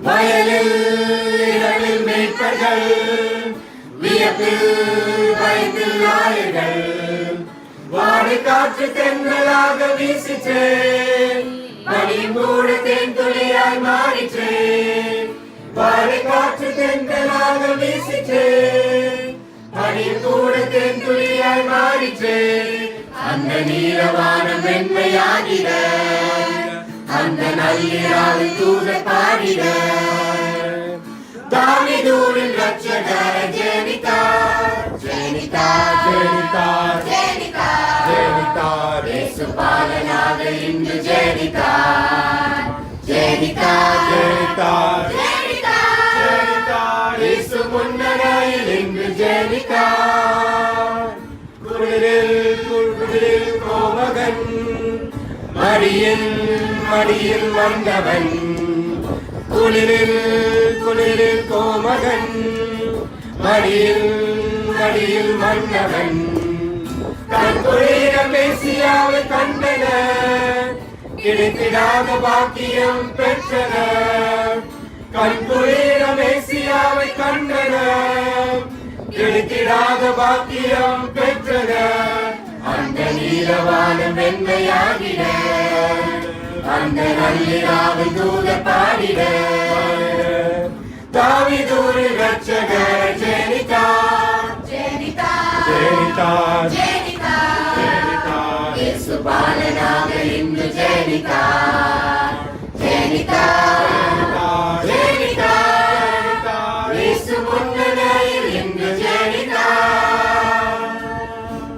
வயலில் இரவில் மேய்ப்பர்கள், வியப்பில் பயத்தில் நாயர்கள், வாடை காற்று தென்றலாக வீசிற்றே, மணி மூட தேன் துளியாய் மாறிற்றே, வாடை காற்று தென்றலாக வீசிற்றே, மணி கூட தேன் துளியாய் மாறிற்றே. அந்த நீலவானம் வெண்மையாகிட, அந்த நள்ளிராவில் தூதர் பாடிட, தாவீதூரின் ரட்சகர் ஜெனித்தார், ஜெனித்தார், ஜெனித்தார், ஜெனித்தார், ஜெனித்தார், இயேசு பாலனாக இன்று ஜெனித்தார், ஜெனித்தார், ஜெனித்தார், ஜெனித்தார், ஜெனித்தார், இயேசு முன்னணியில் இன்று ஜெனித்தார். குளிரில் கோமகன், மடியில் மடியில் வந்தவன், குளிரில் கோமகன், மடியில் மடியில் மன்னவன், கண்குளிர மேசியாவை கண்டனர், கிடைத்திடாத பாக்கியம் பெற்றனர், கண்குளிர மேசியாவை கண்டனர், கிடைத்திடாத பாக்கியம் பெற்றனர். அந்த நீலவானம் வெண்மையாகிட, அந்த நள்ளிராவில் தூதர் பாடிட, தாவீதூரின் ரட்சகர் ஜெனித்தார், ஜெனித்தார், ஜெனித்தார், ஜெனித்தார், ஜெனித்தார், இயேசு பாலனாக இன்று ஜெனித்தார்.